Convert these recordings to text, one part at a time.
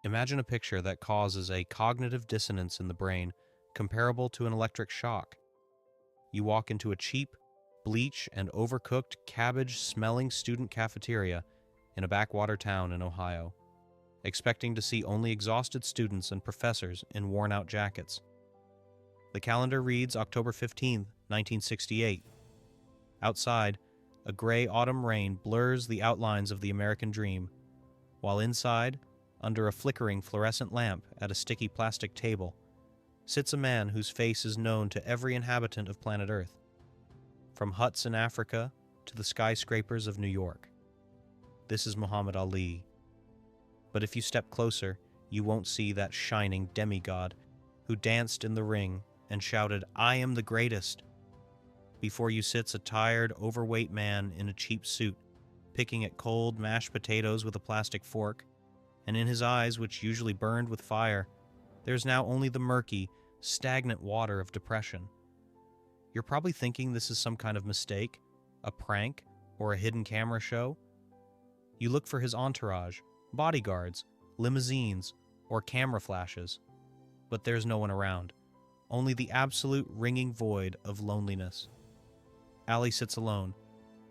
Imagine a picture that causes a cognitive dissonance in the brain comparable to an electric shock. You walk into a cheap, bleach and overcooked cabbage-smelling student cafeteria in a backwater town in Ohio, expecting to see only exhausted students and professors in worn-out jackets. The calendar reads October 15, 1968. Outside, a gray autumn rain blurs the outlines of the American dream, while inside, under a flickering fluorescent lamp at a sticky plastic table, sits a man whose face is known to every inhabitant of planet Earth, from huts in Africa to the skyscrapers of New York. This is Muhammad Ali. But if you step closer, you won't see that shining demigod who danced in the ring and shouted, "I am the greatest." Before you sits a tired, overweight man in a cheap suit, picking at cold mashed potatoes with a plastic fork, and in his eyes, which usually burned with fire, there is now only the murky, stagnant water of depression. You're probably thinking this is some kind of mistake, a prank, or a hidden camera show. You look for his entourage, bodyguards, limousines, or camera flashes, but there's no one around, only the absolute ringing void of loneliness. Ali sits alone,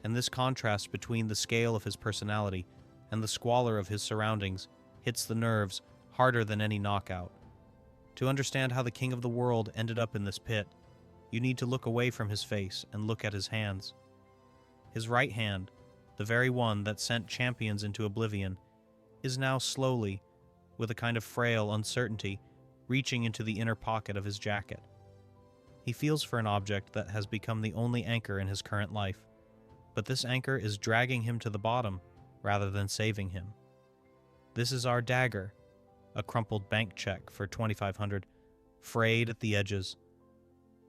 and this contrast between the scale of his personality and the squalor of his surroundings hits the nerves harder than any knockout. To understand how the king of the world ended up in this pit, you need to look away from his face and look at his hands. His right hand, the very one that sent champions into oblivion, is now slowly, with a kind of frail uncertainty, reaching into the inner pocket of his jacket. He feels for an object that has become the only anchor in his current life, but this anchor is dragging him to the bottom rather than saving him. This is our dagger, a crumpled bank check for $2,500, frayed at the edges.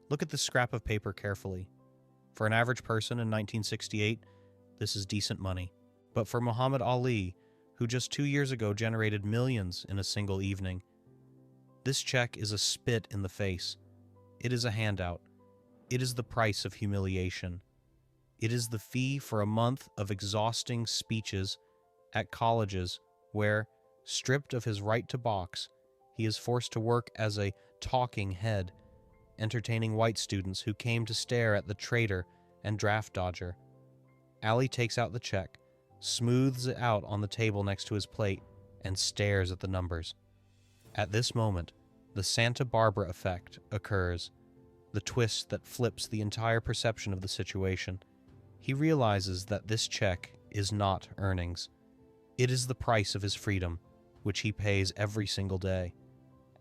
Look at this scrap of paper carefully. For an average person in 1968, this is decent money. But for Muhammad Ali, who just 2 years ago generated millions in a single evening, this check is a spit in the face. It is a handout. It is the price of humiliation. It is the fee for a month of exhausting speeches at colleges where, stripped of his right to box, he is forced to work as a talking head, entertaining white students who came to stare at the traitor and draft dodger. Ali takes out the check, smooths it out on the table next to his plate, and stares at the numbers. At this moment, the Santa Barbara effect occurs, the twist that flips the entire perception of the situation. He realizes that this check is not earnings. It is the price of his freedom, which he pays every single day.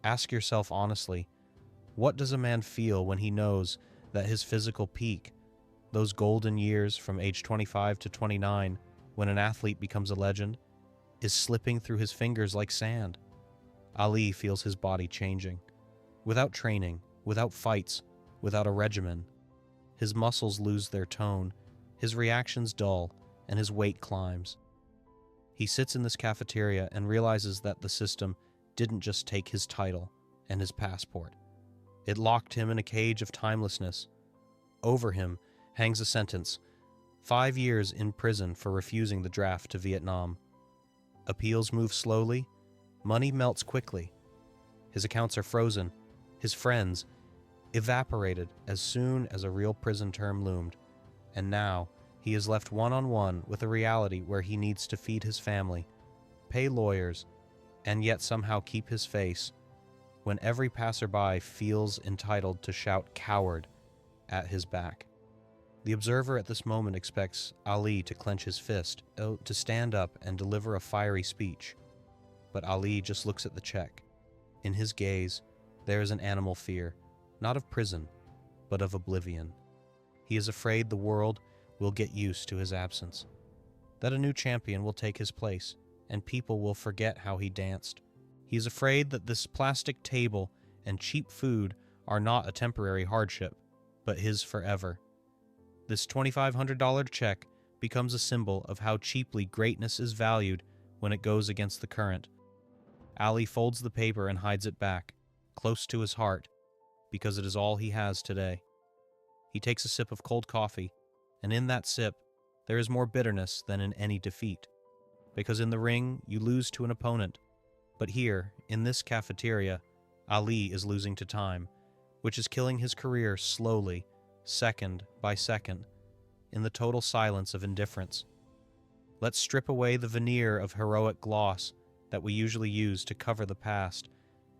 Ask yourself honestly, what does a man feel when he knows that his physical peak, those golden years from age 25 to 29, when an athlete becomes a legend, is slipping through his fingers like sand? Ali feels his body changing. Without training, without fights, without a regimen, his muscles lose their tone, his reactions dull, and his weight climbs. He sits in this cafeteria and realizes that the system didn't just take his title and his passport. It locked him in a cage of timelessness. Over him hangs a sentence: 5 years in prison for refusing the draft to Vietnam. Appeals move slowly, money melts quickly. His accounts are frozen, his friends evaporated as soon as a real prison term loomed, and now he is left one-on-one with a reality where he needs to feed his family, pay lawyers, and yet somehow keep his face when every passerby feels entitled to shout "coward" at his back. The observer at this moment expects Ali to clench his fist, to stand up and deliver a fiery speech. But Ali just looks at the check. In his gaze, there is an animal fear, not of prison, but of oblivion. He is afraid the world will get used to his absence, that a new champion will take his place, and people will forget how he danced. He is afraid that this plastic table and cheap food are not a temporary hardship, but his forever. This $2,500 check becomes a symbol of how cheaply greatness is valued when it goes against the current. Ali folds the paper and hides it back, close to his heart, because it is all he has today. He takes a sip of cold coffee, and in that sip, there is more bitterness than in any defeat. Because in the ring, you lose to an opponent, But here, in this cafeteria, Ali is losing to time, which is killing his career slowly, second by second, in the total silence of indifference. Let's strip away the veneer of heroic gloss that we usually use to cover the past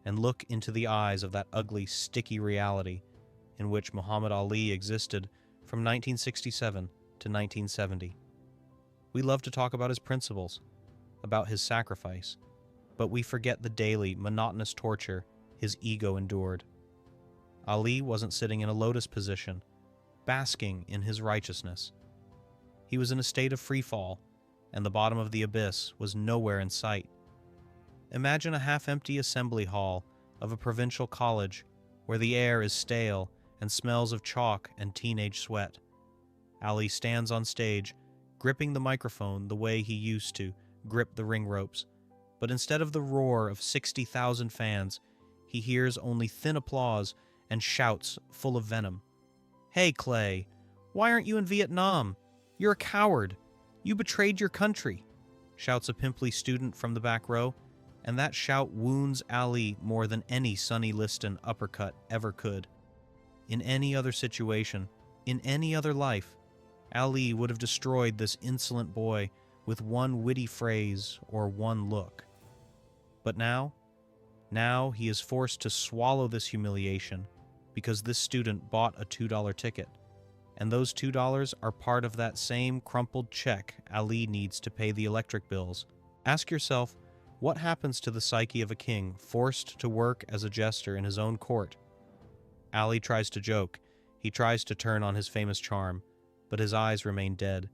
and look into the eyes of that ugly, sticky reality in which Muhammad Ali existed from 1967 to 1970. We love to talk about his principles, about his sacrifice, but we forget the daily, monotonous torture his ego endured. Ali wasn't sitting in a lotus position, basking in his righteousness. He was in a state of free fall, and the bottom of the abyss was nowhere in sight. Imagine a half-empty assembly hall of a provincial college where the air is stale and smells of chalk and teenage sweat. Ali stands on stage, gripping the microphone the way he used to grip the ring ropes, but instead of the roar of 60,000 fans, he hears only thin applause and shouts full of venom. "Hey, Clay, why aren't you in Vietnam? You're a coward. You betrayed your country," shouts a pimply student from the back row, and that shout wounds Ali more than any Sonny Liston uppercut ever could. In any other situation, in any other life, Ali would have destroyed this insolent boy with one witty phrase or one look. But now he is forced to swallow this humiliation because this student bought a $2 ticket, and those $2 are part of that same crumpled check Ali needs to pay the electric bills. Ask yourself, what happens to the psyche of a king forced to work as a jester in his own court? Ali tries to joke, he tries to turn on his famous charm, but his eyes remain dead.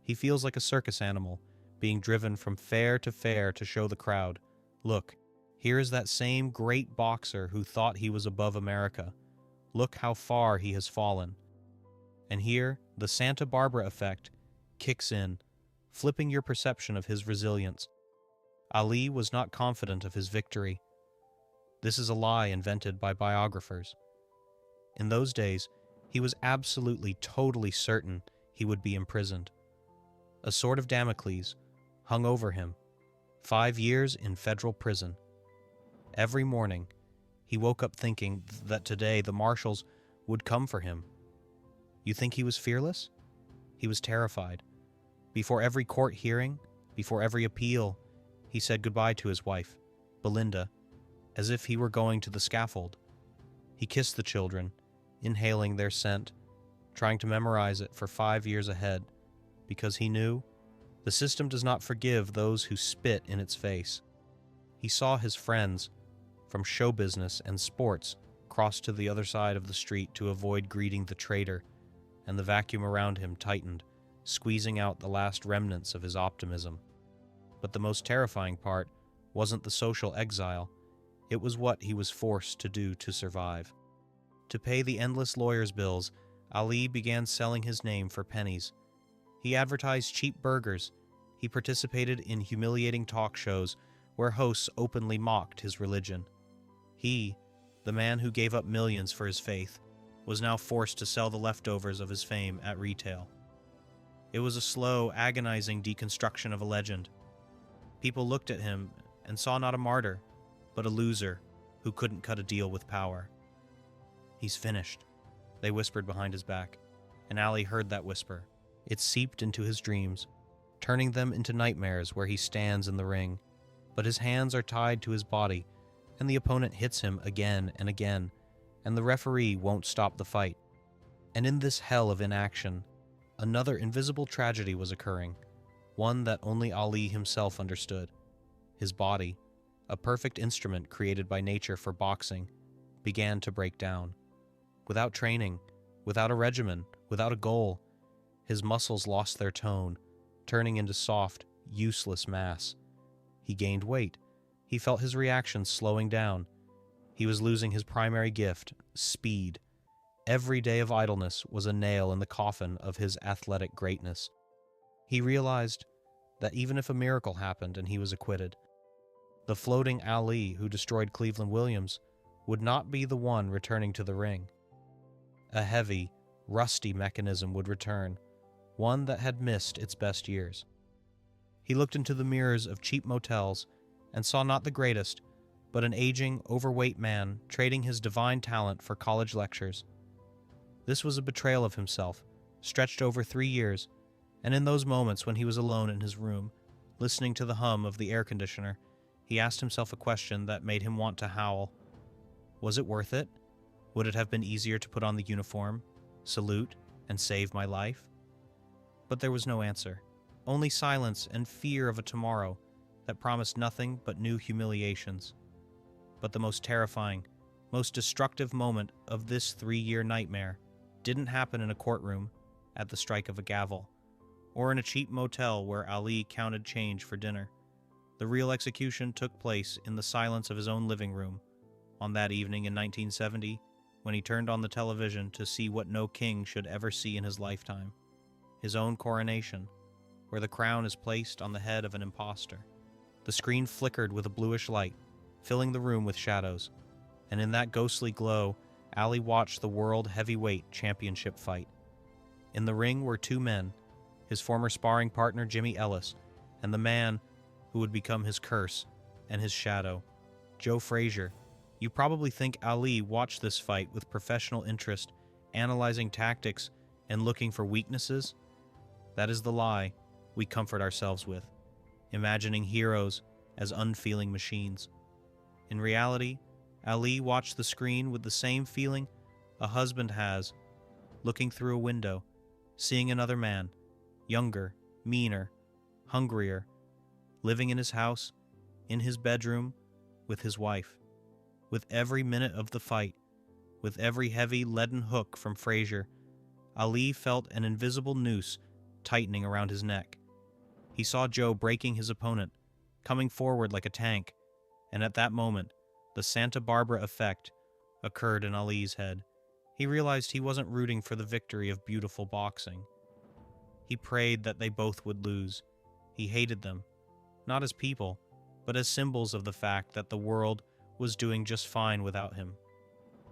He feels like a circus animal, being driven from fair to show the crowd, "Look, here is that same great boxer who thought he was above America. Look how far he has fallen." And here, the Santa Barbara effect kicks in, flipping your perception of his resilience. Ali was not confident of his victory. This is a lie invented by biographers. In those days, he was absolutely, totally certain he would be imprisoned. A sword of Damocles hung over him, 5 years in federal prison. Every morning, he woke up thinking that today the marshals would come for him. You think he was fearless? He was terrified. Before every court hearing, before every appeal, he said goodbye to his wife, Belinda, as if he were going to the scaffold. He kissed the children, inhaling their scent, trying to memorize it for 5 years ahead, because he knew the system does not forgive those who spit in its face. He saw his friends from show business and sports cross to the other side of the street to avoid greeting the traitor, and the vacuum around him tightened, squeezing out the last remnants of his optimism. But the most terrifying part wasn't the social exile, it was what he was forced to do to survive. To pay the endless lawyer's bills, Ali began selling his name for pennies. He advertised cheap burgers. He participated in humiliating talk shows where hosts openly mocked his religion. He, the man who gave up millions for his faith, was now forced to sell the leftovers of his fame at retail. It was a slow, agonizing deconstruction of a legend. People looked at him and saw not a martyr, but a loser who couldn't cut a deal with power. "He's finished," they whispered behind his back, and Ali heard that whisper. It seeped into his dreams, turning them into nightmares where he stands in the ring, but his hands are tied to his body, and the opponent hits him again and again, and the referee won't stop the fight. And in this hell of inaction, another invisible tragedy was occurring, one that only Ali himself understood. His body, a perfect instrument created by nature for boxing, began to break down. Without training, without a regimen, without a goal, his muscles lost their tone, turning into soft, useless mass. He gained weight. He felt his reactions slowing down. He was losing his primary gift, speed. Every day of idleness was a nail in the coffin of his athletic greatness. He realized that even if a miracle happened and he was acquitted, the floating Ali who destroyed Cleveland Williams would not be the one returning to the ring. A heavy, rusty mechanism would return, one that had missed its best years. He looked into the mirrors of cheap motels and saw not the greatest, but an aging, overweight man trading his divine talent for college lectures. This was a betrayal of himself, stretched over 3 years, and in those moments when he was alone in his room, listening to the hum of the air conditioner, he asked himself a question that made him want to howl. Was it worth it? Would it have been easier to put on the uniform, salute, and save my life? But there was no answer, only silence and fear of a tomorrow that promised nothing but new humiliations. But the most terrifying, most destructive moment of this 3-year nightmare didn't happen in a courtroom, at the strike of a gavel, or in a cheap motel where Ali counted change for dinner. The real execution took place in the silence of his own living room, on that evening in 1970, when he turned on the television to see what no king should ever see in his lifetime: his own coronation, where the crown is placed on the head of an impostor. The screen flickered with a bluish light, filling the room with shadows, and in that ghostly glow, Ali watched the World Heavyweight Championship fight. In the ring were 2 men, his former sparring partner Jimmy Ellis, and the man who would become his curse and his shadow, Joe Frazier. You probably think Ali watched this fight with professional interest, analyzing tactics and looking for weaknesses. That is the lie we comfort ourselves with, imagining heroes as unfeeling machines. In reality, Ali watched the screen with the same feeling a husband has, looking through a window, seeing another man, younger, meaner, hungrier, living in his house, in his bedroom, with his wife. With every minute of the fight, with every heavy leaden hook from Frazier, Ali felt an invisible noose tightening around his neck. He saw Joe breaking his opponent, coming forward like a tank, and at that moment, the Santa Barbara effect occurred in Ali's head. He realized he wasn't rooting for the victory of beautiful boxing. He prayed that they both would lose. He hated them, not as people, but as symbols of the fact that the world was doing just fine without him.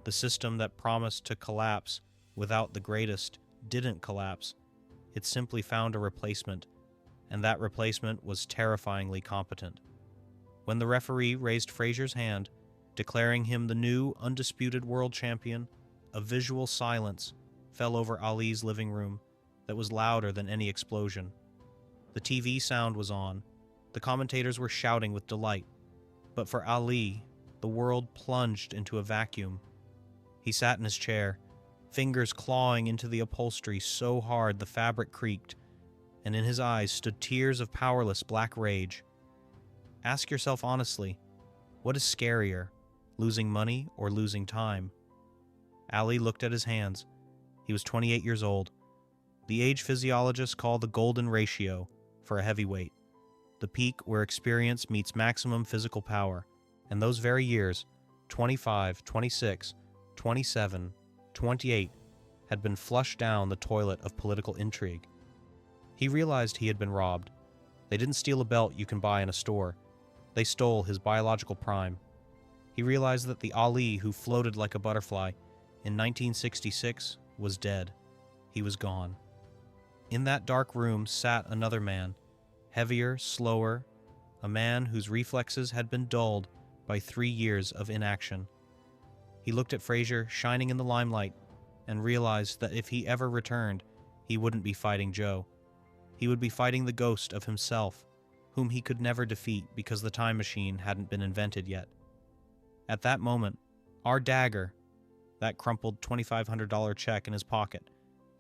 The system that promised to collapse without the greatest didn't collapse. It simply found a replacement, and that replacement was terrifyingly competent. When the referee raised Frazier's hand, declaring him the new undisputed world champion, a visual silence fell over Ali's living room that was louder than any explosion. The TV sound was on. The commentators were shouting with delight. But for Ali, the world plunged into a vacuum. He sat in his chair, fingers clawing into the upholstery so hard the fabric creaked, and in his eyes stood tears of powerless black rage. Ask yourself honestly, what is scarier, losing money or losing time? Ali looked at his hands. He was 28 years old. The age physiologists call the golden ratio for a heavyweight, the peak where experience meets maximum physical power. And those very years, 25, 26, 27, 28, had been flushed down the toilet of political intrigue. He realized he had been robbed. They didn't steal a belt you can buy in a store. They stole his biological prime. He realized that the Ali who floated like a butterfly in 1966 was dead. He was gone. In that dark room sat another man, heavier, slower, a man whose reflexes had been dulled by 3 years of inaction. He looked at Frazier shining in the limelight and realized that if he ever returned, he wouldn't be fighting Joe. He would be fighting the ghost of himself, whom he could never defeat because the time machine hadn't been invented yet. At that moment, our dagger, that crumpled $2,500 check in his pocket,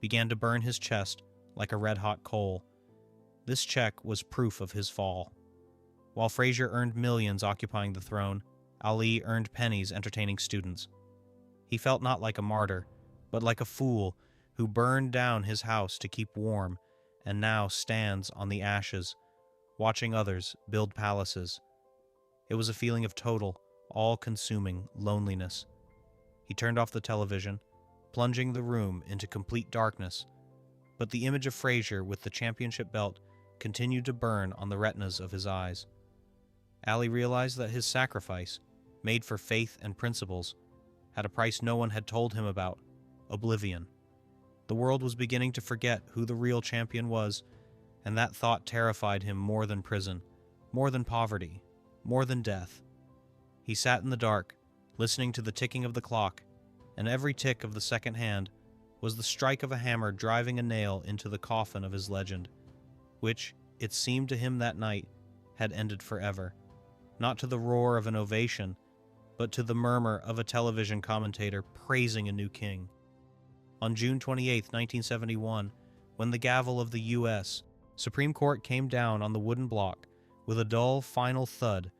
began to burn his chest like a red-hot coal. This check was proof of his fall. While Frazier earned millions occupying the throne, Ali earned pennies entertaining students. He felt not like a martyr, but like a fool who burned down his house to keep warm and now stands on the ashes, watching others build palaces. It was a feeling of total, all-consuming loneliness. He turned off the television, plunging the room into complete darkness, but the image of Frazier with the championship belt continued to burn on the retinas of his eyes. Ali realized that his sacrifice, made for faith and principles, had a price no one had told him about: oblivion. The world was beginning to forget who the real champion was, and that thought terrified him more than prison, more than poverty, more than death. He sat in the dark, listening to the ticking of the clock, and every tick of the second hand was the strike of a hammer driving a nail into the coffin of his legend, which, it seemed to him that night, had ended forever, not to the roar of an ovation, but to the murmur of a television commentator praising a new king. On June 28, 1971, when the gavel of the U.S. Supreme Court came down on the wooden block with a dull final thud,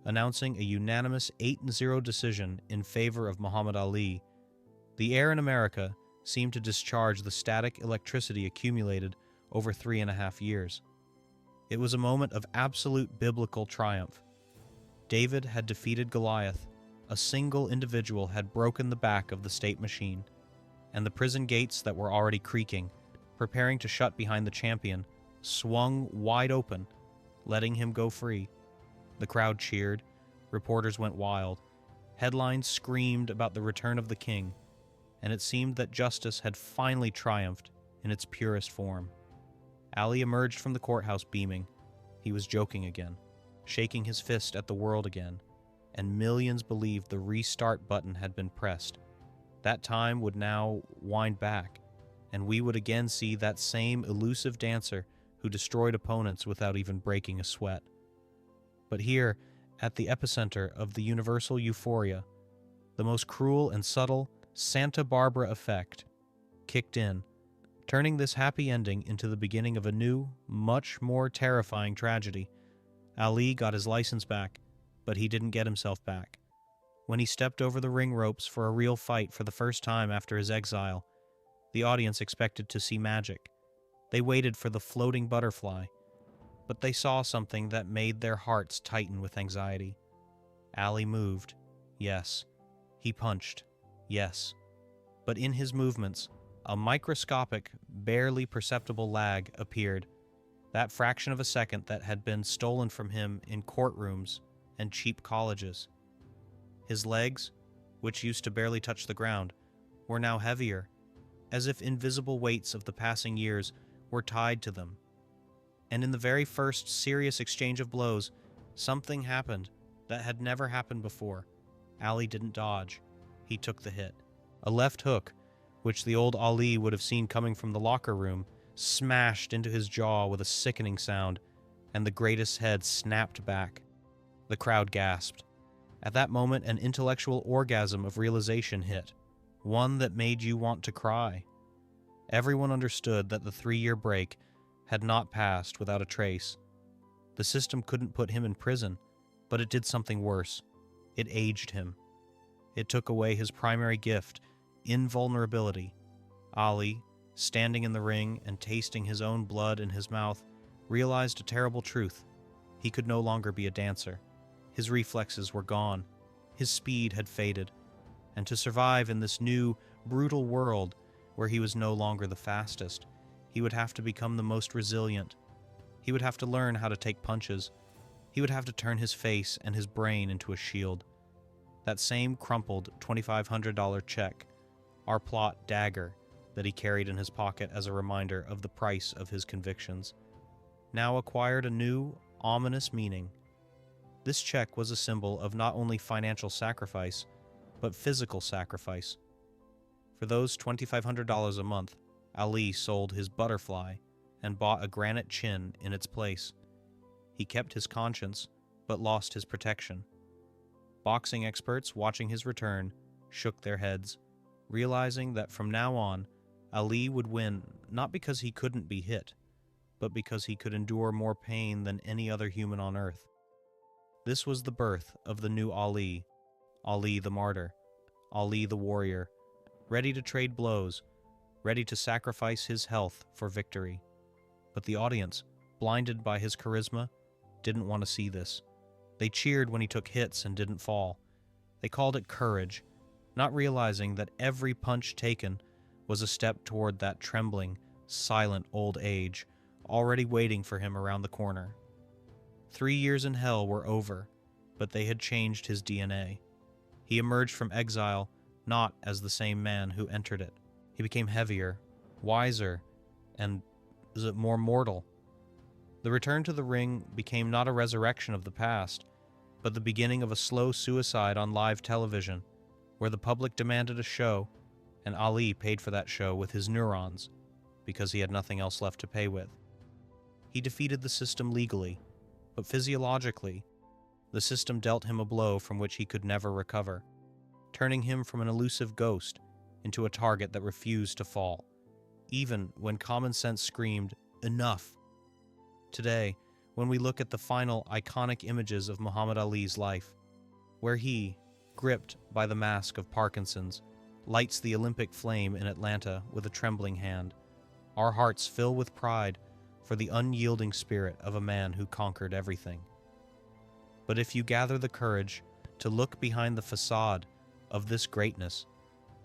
announcing a unanimous 8-0 decision in favor of Muhammad Ali, the air in America seemed to discharge the static electricity accumulated over 3.5 years. It was a moment of absolute biblical triumph. David had defeated Goliath. A single individual had broken the back of the state machine, and the prison gates that were already creaking, preparing to shut behind the champion, swung wide open, letting him go free. The crowd cheered, reporters went wild, headlines screamed about the return of the king, and it seemed that justice had finally triumphed in its purest form. Ali emerged from the courthouse beaming. He was joking again, shaking his fist at the world again, and millions believed the restart button had been pressed. That time would now wind back, and we would again see that same elusive dancer who destroyed opponents without even breaking a sweat. But here, at the epicenter of the universal euphoria, the most cruel and subtle Santa Barbara effect kicked in, turning this happy ending into the beginning of a new, much more terrifying tragedy. Ali got his license back, but he didn't get himself back. When he stepped over the ring ropes for a real fight for the first time after his exile, the audience expected to see magic. They waited for the floating butterfly, but they saw something that made their hearts tighten with anxiety. Ali moved, yes. He punched, yes. But in his movements, a microscopic, barely perceptible lag appeared, that fraction of a second that had been stolen from him in courtrooms and cheap colleges. His legs, which used to barely touch the ground, were now heavier, as if invisible weights of the passing years were tied to them. And in the very first serious exchange of blows, something happened that had never happened before. Ali didn't dodge. He took the hit. A left hook, which the old Ali would have seen coming from the locker room, smashed into his jaw with a sickening sound, and the greatest head snapped back. The crowd gasped. At that moment, an intellectual orgasm of realization hit, one that made you want to cry. Everyone understood that the 3-year break had not passed without a trace. The system couldn't put him in prison, but it did something worse. It aged him. It took away his primary gift, invulnerability. Ali, standing in the ring and tasting his own blood in his mouth, realized a terrible truth. He could no longer be a dancer. His reflexes were gone. His speed had faded. And to survive in this new, brutal world where he was no longer the fastest, he would have to become the most resilient. He would have to learn how to take punches. He would have to turn his face and his brain into a shield. That same crumpled $2,500 check, our plot dagger that he carried in his pocket as a reminder of the price of his convictions, now acquired a new, ominous meaning. This check was a symbol of not only financial sacrifice, but physical sacrifice. For those $2,500 a month, Ali sold his butterfly and bought a granite chin in its place. He kept his conscience, but lost his protection. Boxing experts watching his return shook their heads, realizing that from now on, Ali would win not because he couldn't be hit, but because he could endure more pain than any other human on earth. This was the birth of the new Ali, Ali the martyr, Ali the warrior, ready to trade blows, ready to sacrifice his health for victory. But the audience, blinded by his charisma, didn't want to see this. They cheered when he took hits and didn't fall. They called it courage, not realizing that every punch taken was a step toward that trembling, silent old age, already waiting for him around the corner. 3 years in hell were over, but they had changed his DNA. He emerged from exile not as the same man who entered it. He became heavier, wiser, and more mortal. The return to the ring became not a resurrection of the past, but the beginning of a slow suicide on live television, where the public demanded a show, and Ali paid for that show with his neurons, because he had nothing else left to pay with. He defeated the system legally, but physiologically, the system dealt him a blow from which he could never recover, turning him from an elusive ghost into a target that refused to fall, even when common sense screamed, "Enough!" Today, when we look at the final iconic images of Muhammad Ali's life, where he, gripped by the mask of Parkinson's, lights the Olympic flame in Atlanta with a trembling hand, our hearts fill with pride for the unyielding spirit of a man who conquered everything. But if you gather the courage to look behind the facade of this greatness,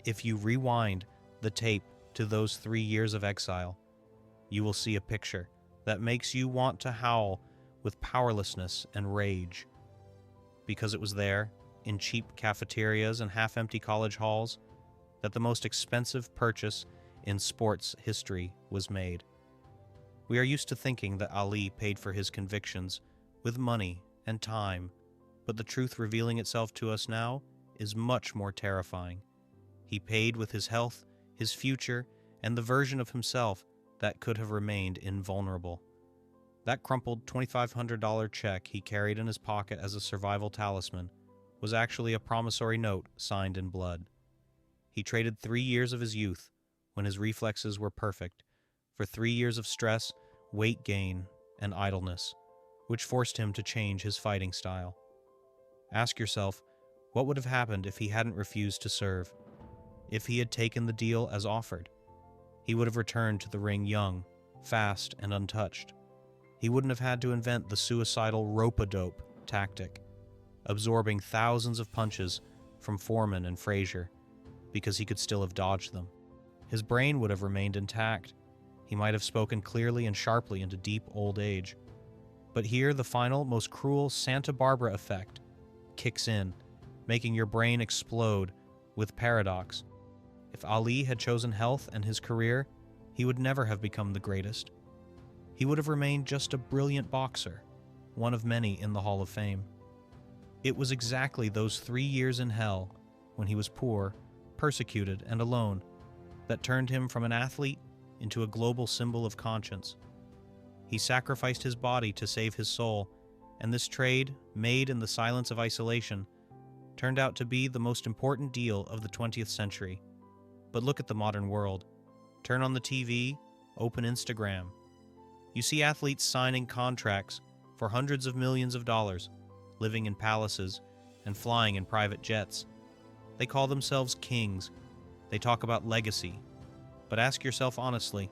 if you rewind the tape to those 3 years of exile, you will see a picture that makes you want to howl with powerlessness and rage. Because it was there, in cheap cafeterias and half-empty college halls, that the most expensive purchase in sports history was made. We are used to thinking that Ali paid for his convictions with money and time, but the truth revealing itself to us now is much more terrifying. He paid with his health, his future, and the version of himself that could have remained invulnerable. That crumpled $2,500 check he carried in his pocket as a survival talisman was actually a promissory note signed in blood. He traded 3 years of his youth, when his reflexes were perfect, for 3 years of stress, weight gain, and idleness, which forced him to change his fighting style. Ask yourself, what would have happened if he hadn't refused to serve? If he had taken the deal as offered? He would have returned to the ring young, fast, and untouched. He wouldn't have had to invent the suicidal rope-a-dope tactic, absorbing thousands of punches from Foreman and Frazier, because he could still have dodged them. His brain would have remained intact. He might have spoken clearly and sharply into deep old age. But here the final, most cruel Santa Barbara effect kicks in, making your brain explode with paradox. If Ali had chosen health and his career, he would never have become the greatest. He would have remained just a brilliant boxer, one of many in the Hall of Fame. It was exactly those 3 years in hell, when he was poor, persecuted, and alone, that turned him from an athlete into a global symbol of conscience. He sacrificed his body to save his soul, and this trade, made in the silence of isolation, turned out to be the most important deal of the 20th century. But look at the modern world. Turn on the TV, open Instagram. You see athletes signing contracts for hundreds of millions of dollars, living in palaces, and flying in private jets. They call themselves kings. They talk about legacy. But ask yourself honestly,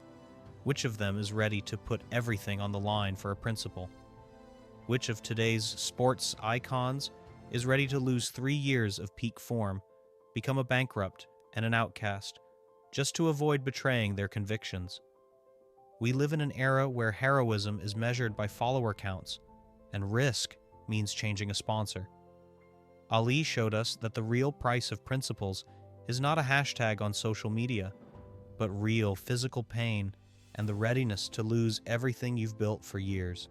which of them is ready to put everything on the line for a principle? Which of today's sports icons is ready to lose 3 years of peak form, become a bankrupt and an outcast, just to avoid betraying their convictions? We live in an era where heroism is measured by follower counts, and risk means changing a sponsor. Ali showed us that the real price of principles is not a hashtag on social media, but real physical pain and the readiness to lose everything you've built for years.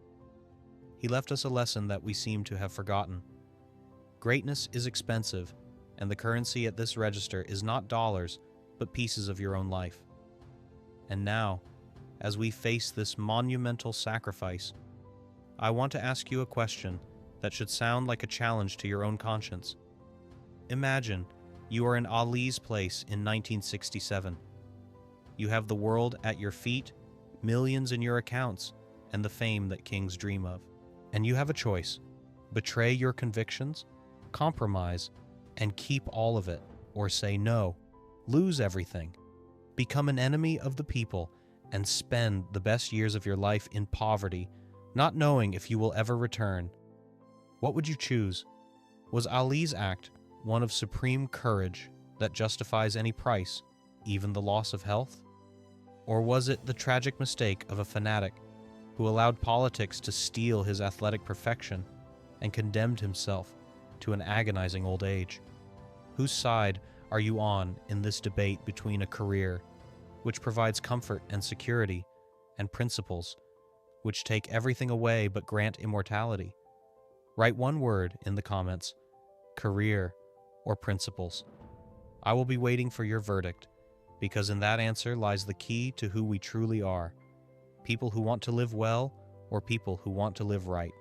He left us a lesson that we seem to have forgotten. Greatness is expensive, and the currency at this register is not dollars, but pieces of your own life. And now, as we face this monumental sacrifice, I want to ask you a question that should sound like a challenge to your own conscience. Imagine you are in Ali's place in 1967. You have the world at your feet, millions in your accounts, and the fame that kings dream of. And you have a choice: betray your convictions, compromise, and keep all of it, or say no, lose everything, become an enemy of the people, and spend the best years of your life in poverty, not knowing if you will ever return. What would you choose? Was Ali's act one of supreme courage that justifies any price, even the loss of health? Or was it the tragic mistake of a fanatic who allowed politics to steal his athletic perfection and condemned himself to an agonizing old age? Whose side are you on in this debate between a career, which provides comfort and security, and principles, which take everything away but grant immortality? Write one word in the comments: career or principles. I will be waiting for your verdict, because in that answer lies the key to who we truly are: people who want to live well or people who want to live right.